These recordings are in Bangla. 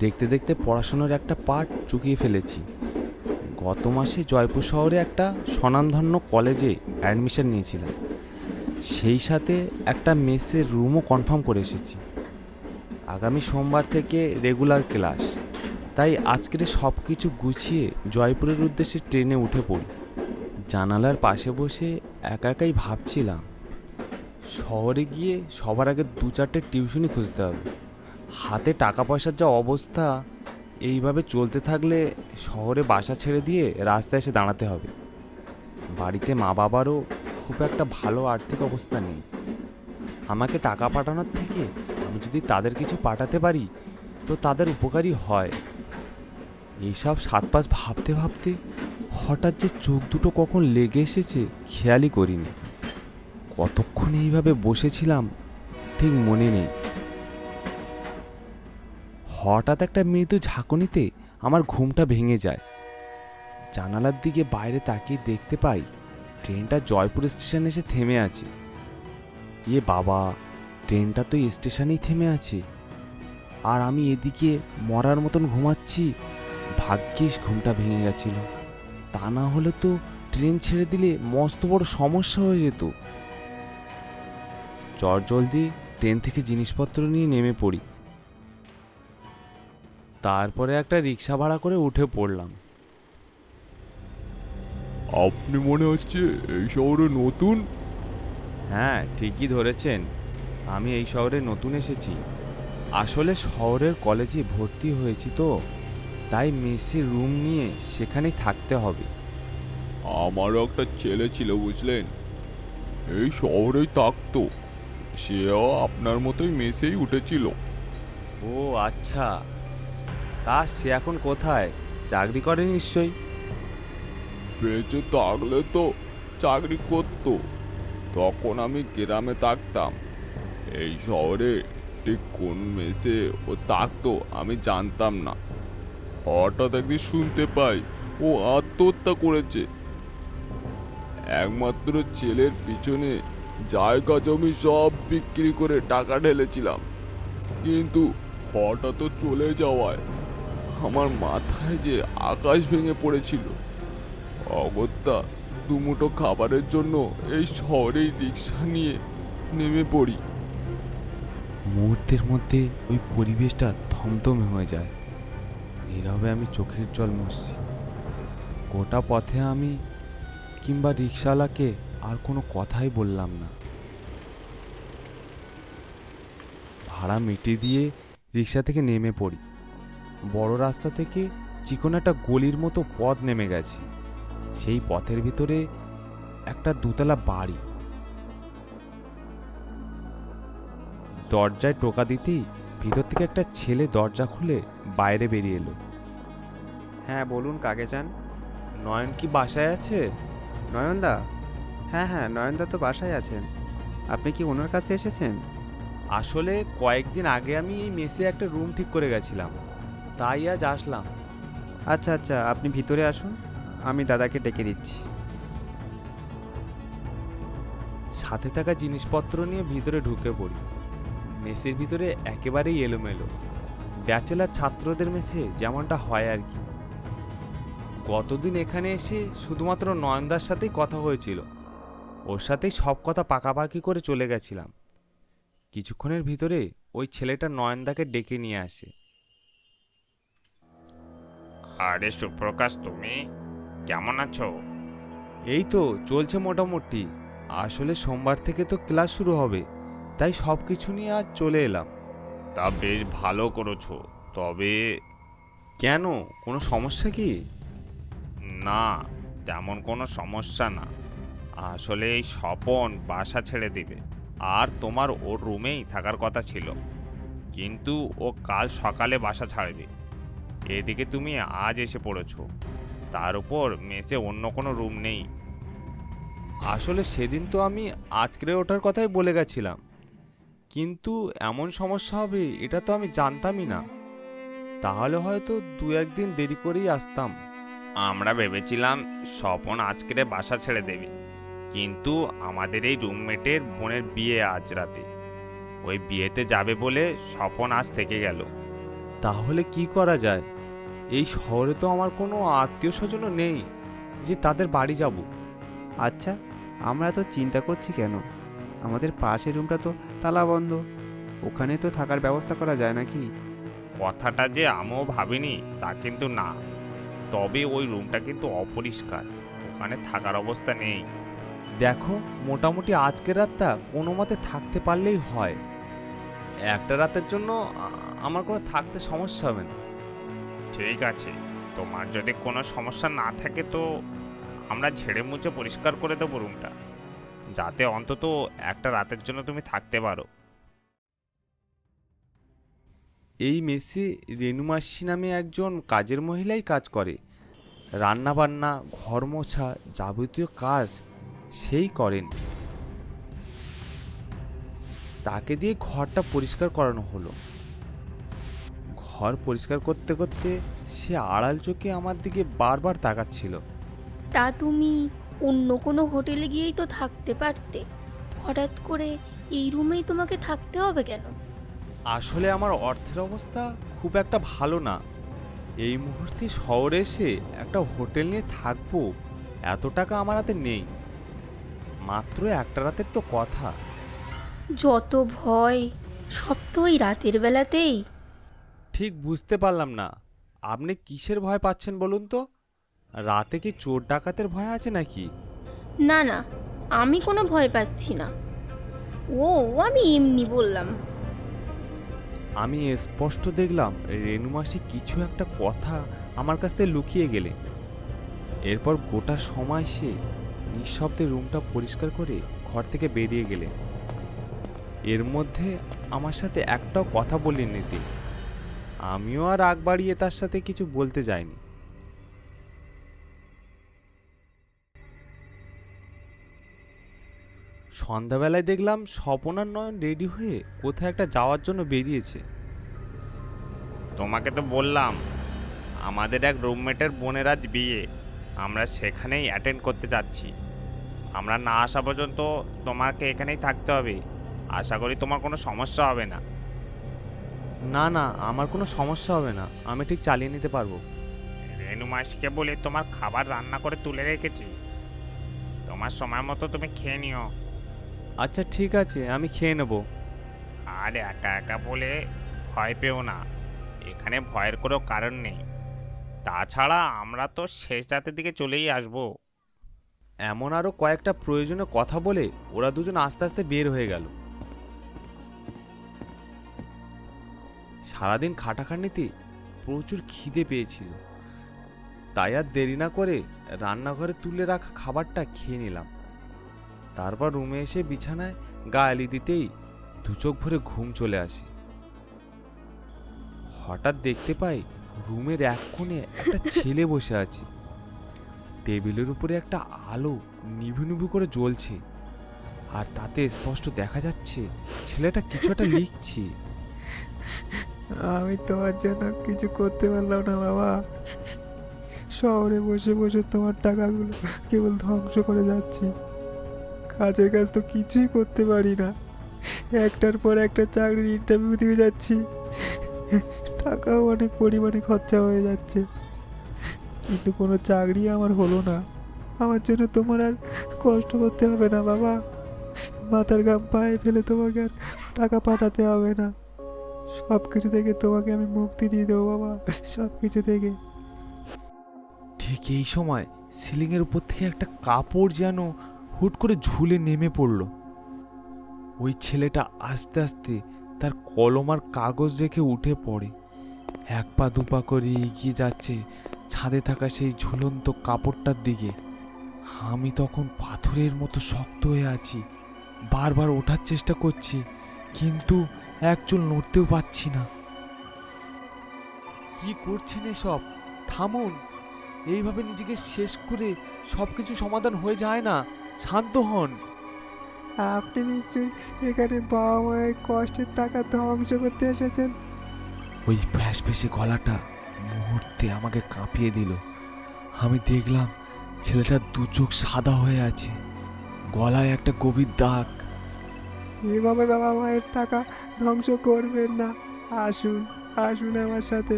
দেখতে দেখতে পড়াশোনার একটা পার্ট চুকিয়ে ফেলেছি। গত মাসে জয়পুর শহরে একটা স্বনামধন্য কলেজে অ্যাডমিশন নিয়েছিলাম, সেই সাথে একটা মেসের রুমও কনফার্ম করে এসেছি। আগামী সোমবার থেকে রেগুলার ক্লাস, তাই আজকের সব কিছু গুছিয়ে জয়পুরের উদ্দেশ্যে ট্রেনে উঠে পড়ি। জানালার পাশে বসে একা একাই ভাবছিলাম, শহরে গিয়ে সবার আগে 2-4টে টিউশনই খুঁজতে হবে। হাতে টাকা পয়সার যা অবস্থা, এইভাবে চলতে থাকলে শহরে বাসা ছেড়ে দিয়ে রাস্তায় এসে দাঁড়াতে হবে। বাড়িতে মা বাবারও খুব একটা ভালো আর্থিক অবস্থা নেই। আমাকে টাকা পাঠানোর থেকে আমি যদি তাদের কিছু পাঠাতে পারি তো তাদের উপকারই হয়। এইসব 7-5 ভাবতে ভাবতে হঠাৎ যে চোখ দুটো কখন লেগে এসেছে খেয়ালই করিনি। কতক্ষণ এইভাবে বসেছিলাম ঠিক মনে নেই। হঠাৎ একটা মৃদু ঝাঁকুনিতে আমার ঘুমটা ভেঙে যায়। জানালার দিকে বাইরে তাকিয়ে দেখতে পাই ট্রেনটা জয়পুর স্টেশনে এসে থেমে আছে। বাবা, ট্রেনটা তো এই স্টেশনেই থেমে আছে, আর আমি এদিকে মরার মতন ঘুমাচ্ছি। ভাগ্যিস ঘুমটা ভেঙে গেছিল, তা না হলে তো ট্রেন ছেড়ে দিলে মস্ত বড় সমস্যা হয়ে যেত। জলদি ট্রেন থেকে জিনিসপত্র নিয়ে নেমে পড়ি। তারপরে একটা রিক্সা ভাড়া করে উঠে পড়লাম। আপনি মনে হচ্ছে এই শহরে নতুন? হ্যাঁ, ঠিকই ধরেছেন, আমি এই শহরে নতুন এসেছি। আসলে শহরের কলেজে ভর্তি হয়েছি তো, তাই মেসের রুম নিয়ে সেখানেই থাকতে হবে। আমারও একটা ছেলে ছিল, বুঝলেন, এই শহরেই থাকতো। সেও আপনার মতোই মেসেই উঠেছিল। ও আচ্ছা, তা সে এখন কোথায়? চাকরি করে নিশ্চয়ই। বেঁচে থাকলে তো চাকরি করতো। তখন আমি গ্রামে থাকতাম। এই শহরে ঠিক কোন মেসে ও থাকতো আমি জানতাম না। হঠাৎ একদিন শুনতে পাই ও আত্মহত্যা করেছে। একমাত্র ছেলের পিছনে জায়গা জমি সব বিক্রি করে টাকা ঢেলেছিলাম, কিন্তু হঠাৎ ও চলে যাওয়ায় আমার মাথায় যে আকাশ ভেঙে পড়েছিল। অগত্যা দুমুঠো খাবারের জন্য এই শহরেই রিক্সা নিয়ে নেমে পড়ি। মুহূর্তের মধ্যে ওই পরিবেশটা থমথমে হয়ে যায়। নীরবে আমি চোখের জল মুছছি। গোটা পথে আমি কিংবা রিক্সাওয়ালাকে আর কোনো কথাই বললাম না। ভাড়া মিটিয়ে দিয়ে রিক্সা থেকে নেমে পড়ি। বড় রাস্তা থেকে চিকন একটা গলির মতো পথ নেমে গেছে। সেই পথের ভিতরে একটা 2তলা বাড়ি। দরজায় টোকা দিতেই ভিতর থেকে একটা ছেলে দরজা খুলে বাইরে বেরিয়ে এলো। হ্যাঁ বলুন, কাকে চান? নয়ন কি বাসায় আছে? নয়নদা? হ্যাঁ হ্যাঁ, নয়নদা তো বাসায় আছেন। আপনি কি ওনার কাছে এসেছেন? আসলে কয়েকদিন আগে আমি এই মেসে একটা রুম ঠিক করে গেছিলাম, তাই আজ আসলাম। আচ্ছা আচ্ছা, আপনি ভিতরে আসুন, আমি দাদাকে ডেকে দিচ্ছি। সাথে থাকা জিনিসপত্র নিয়ে ভিতরে ঢুকে পড়ি। মেসের ভিতরে একেবারেই এলোমেলো, ব্যাচেলার ছাত্রদের মেসে যেমনটা হয় আর কি। গতদিন এখানে এসে শুধুমাত্র নয়নদার সাথেই কথা হয়েছিল, ওর সাথেই সব কথা পাকাপাকি করে চলে গেছিলাম। কিছুক্ষণের ভিতরে ওই ছেলেটা নয়নদাকে ডেকে নিয়ে আসে। আরে সুপ্রকাশ, তুমি কেমন আছো? এই তো চলছে মোটামুটি। আসলে সোমবার থেকে তো ক্লাস শুরু হবে, তাই সব কিছু নিয়ে আজ চলে এলাম। তা বেশ ভালো করেছো। তবে কেন, কোনো সমস্যা কি? না, তেমন কোনো সমস্যা না। আসলে এই স্বপন বাসা ছেড়ে দিবে, আর তোমার ওর রুমেই থাকার কথা ছিল, কিন্তু ও কাল সকালে বাসা ছাড়বে। এদিকে তুমি আজ এসে পড়েছো, তার উপর মেসে অন্য কোনো রুম নেই। আসলে সেদিন তো আমি আজকে ওঠার কথাই বলে গেছিলাম, কিন্তু এমন সমস্যা হবে এটা তো আমি জানতামই না। তাহলে হয়তো 2-1 দিন দেরি করেই আসতাম। আমরা ভেবেছিলাম স্বপন আজকের বাসা ছেড়ে দেবে, কিন্তু আমাদের এই রুমমেটের বোনের বিয়ে আজ রাতে। ওই বিয়েতে যাবে বলে স্বপন আজ থেকে গেল। তাহলে কি করা যায়? এই শহরে তো আমার কোনো আত্মীয় স্বজনও নেই যে তাদের বাড়ি যাব। আচ্ছা, আমরা তো চিন্তা করছি কেন? আমাদের পাশের রুমটা তো তালা বন্ধ, ওখানে তো থাকার ব্যবস্থা করা যায় নাকি? কথাটা যে আমিও ভাবিনি তা কিন্তু না, তবে ওই রুমটা কিন্তু অপরিষ্কার, ওখানে থাকার অবস্থা নেই। দেখো, মোটামুটি আজকের রাতটা কোনো মতে থাকতে পারলেই হয়। একটা রাতের জন্য আমার কোনো থাকতে সমস্যা হবে না। ঠিক আছে, তোমার যদি কোনো সমস্যা না থাকে তো আমরা ঝেড়ে মুছে পরিষ্কার করে দেবো রুমটা, যাতে অন্তত একটা রাতের জন্য তুমি থাকতে পারো। এই মেসে রেনু মাসি নামে একজন কাজের মহিলাই কাজ করে। রান্না বান্না, ঘর মোছা, যাবতীয় কাজ সেই করেন। তাকে দিয়ে ঘরটা পরিষ্কার করানো হলো। ঘর পরিষ্কার করতে করতে সে আড়াল চোখে আমার দিকে বারবার তাকাচ্ছিল। তা তুমি অন্য কোনো হোটেলে গিয়েই তো থাকতে পারতে, হঠাৎ করে এই রুমেই তোমাকে থাকতে হবে কেন? আসলে আমার অর্থের অবস্থা খুব একটা ভালো না। এই মুহূর্তে শহরে এসে একটা হোটেল নিয়ে থাকবো এত টাকা আমার হাতে নেই। মাত্র একটা রাতের তো কথা। যত ভয় সব তো ওই রাতের বেলাতেই। ঠিক বুঝতে পারলাম না, আপনি কিসের ভয় পাচ্ছেন বলুন তো? রাতে কি চোর ডাকাতের ভয় আছে নাকি? না না, আমি কোনো ভয় পাচ্ছি না। ও আমি এমনি বললাম। আমি স্পষ্ট দেখলাম রেনু মাসি কিছু একটা কথা আমার কাছ থেকে লুকিয়ে গেলেন। এরপর গোটা সময় সে নিঃশব্দে রুমটা পরিষ্কার করে ঘর থেকে বেরিয়ে গেলেন। এর মধ্যে আমার সাথে একটাও কথা বললেন তিনি। আমিও আর রাগ বাড়িয়ে তার সাথে কিছু বলতে যাইনি। সন্ধ্যাবেলায় দেখলাম স্বপন আর নয়ন রেডি হয়ে কোথায় একটা যাওয়ার জন্য বেরিয়েছে। তোমাকে তো বললাম আমাদের এক রুমমেটের বোনের আজ বিয়ে, আমরা সেখানেই অ্যাটেন্ড করতে যাচ্ছি। আমরা না আসা পর্যন্ত তোমাকে এখানেই থাকতে হবে। আশা করি তোমার কোনো সমস্যা হবে না। না না, আমার কোনো সমস্যা হবে না, আমি ঠিক চালিয়ে নিতে পারবো। রেনু মাসিকে বলে তোমার খাবার রান্না করে তুলে রেখেছি, তোমার সময় মতো তুমি খেয়ে নিও। আচ্ছা ঠিক আছে, আমি খেয়ে নেব। আর একা একা বলে ভয় পেও না, এখানে ভয়ের কোনো কারণ নেই। তাছাড়া আমরা তো শেষ রাতের দিকে চলেই আসবো। এমন আরও কয়েকটা প্রয়োজনীয় কথা বলে ওরা দুজন আস্তে আস্তে বের হয়ে গেল। সারাদিন খাটাখাটনিতে প্রচুর খিদে পেয়েছিল, তাই আর দেরি না করে রান্নাঘরে তুলে রাখা খাবারটা খেয়ে নিলাম। তারপর রুমে এসে বিছানায় গা এলি দিতেই দু চোখ ভরে ঘুম চলে আসে। হঠাৎ দেখতে পাই রুমের এক কোণে একটা ছেলে বসে আছে। টেবিলের উপরে একটা আলো নিভু নিভু করে জ্বলছে, আর তাতে স্পষ্ট দেখা যাচ্ছে ছেলেটা কিছু একটা লিখছে। আমি তোমার জন্য কিছু করতে পারলাম না বাবা। শহরে বসে বসে তোমার টাকাগুলো কেবল ধ্বংস করে যাচ্ছি। কাজের কাজ তো কিছুই করতে পারি না, একটার পর একটা চাকরির ইন্টারভিউ দিয়ে যাচ্ছি, টাকাও অনেক পরিমাণে খরচা হয়ে যাচ্ছে, কিন্তু কোনো চাকরি আমার হলো না। আমার জন্য তোমার আর কষ্ট করতে হবে না বাবা, মাথার ঘাম পায়ে ফেলে তোমাকে আর টাকা পাঠাতে হবে না। সব কিছু থেকে তোমাকে আমি মুক্তি দিয়ে দেবো বাবা, সব কিছু থেকে। ঠিক এই সময় সিলিংয়ের উপর থেকে একটা কাপড় যেন হুট করে ঝুলে নেমে পড়ল। ওই ছেলেটা আস্তে আস্তে তার কলম আর কাগজ রেখে উঠে পড়ে, এক পা দুপা করে এগিয়ে যাচ্ছে ছাদে থাকা সেই ঝুলন্ত কাপড়টার দিকে। আমি তখন পাথরের মতো শক্ত হয়ে আছি, বারবার ওঠার চেষ্টা করছি, কিন্তু এক চুল নড়তেও পারছি না। কি করছেন এসব? থামুন, এইভাবে নিজেকে শেষ করে সব কিছু সমাধান হয়ে যায় না, শান্ত হন। আপনি নিশ্চয়ই এখানে বাবা মায়ের কষ্টের টাকা ধ্বংস করতে এসেছেন। ওই ফ্যাসফেসে গলাটা মুহূর্তে আমাকে কাঁপিয়ে দিল। আমি দেখলাম ছেলেটার দু চোখ সাদা হয়ে আছে, গলায় একটা গভীর দাগ। এভাবে বাবা মায়ের টাকা ধ্বংস করবেন না, আসুন আসুন আমার সাথে,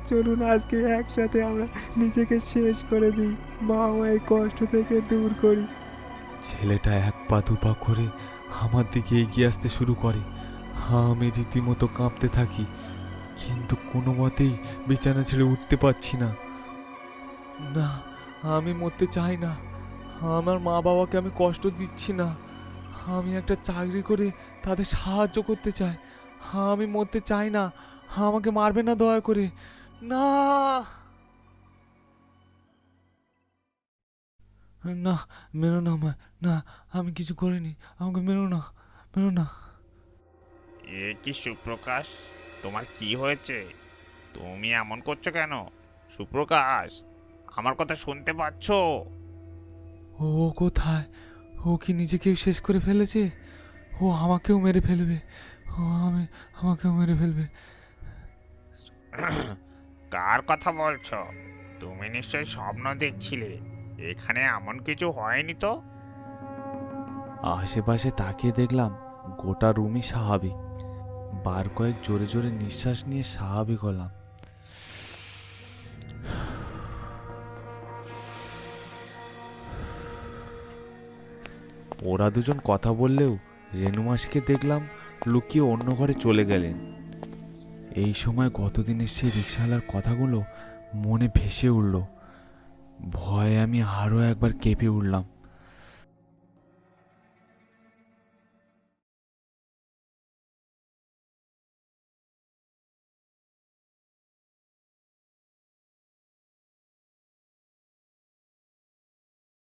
চলুন আজকে একসাথে আমরা নিজেকে শেষ করে দিই, মা মায়ের কষ্ট থেকে দূর করি। ছেলেটা এক পা দুপা করে আমার দিকে এগিয়ে আসতে শুরু করে। আমি রীতিমতো কাঁপতে থাকি, কিন্তু কোনো মতেই বিছানা ছেড়ে উঠতে পারছি না। না, আমি মরতে চাই না। আমার মা বাবাকে আমি কষ্ট দিচ্ছি না। আমি একটা চাকরি করে তাদের সাহায্য করতে চাই। আমি মরতে চাই না। আমাকে মারবে না দয়া করে, না। না, মেরো না আমায়, না, আমি কিছু করিনি, আমাকে মেরো না, মেরো না। এ কি সুপ্রকাশ, তোমার কি হয়েছে? তুমি এমন করছো কেন? সুপ্রকাশ, আমার কথা শুনতে পাচ্ছ? ও কোথায়? ও কি নিজেকেও শেষ করে ফেলেছে? ও আমাকেও মেরে ফেলবে। ও আমাকেও মেরে ফেলবে। কার কথা বলছো? তুমি নিশ্চয়ই স্বপ্ন দেখছিলে। এখানে এমন কিছু হয়নি তো? আশেপাশে তাকিয়ে দেখলাম গোটা রুমই স্বাভাবিক। বার কয়েক জোরে জোরে নিঃশ্বাস নিয়ে স্বাভাবিক হলাম। ওরা দুজন কথা বললেও রেনু মাসিকে দেখলাম লুকিয়ে অন্য ঘরে চলে গেলেন। এই সময় গতদিনের সেই রিক্সাওয়ালার কথাগুলো মনে ভেসে উঠল। ভয়ে আমি আরও একবার কেঁপে উঠলাম।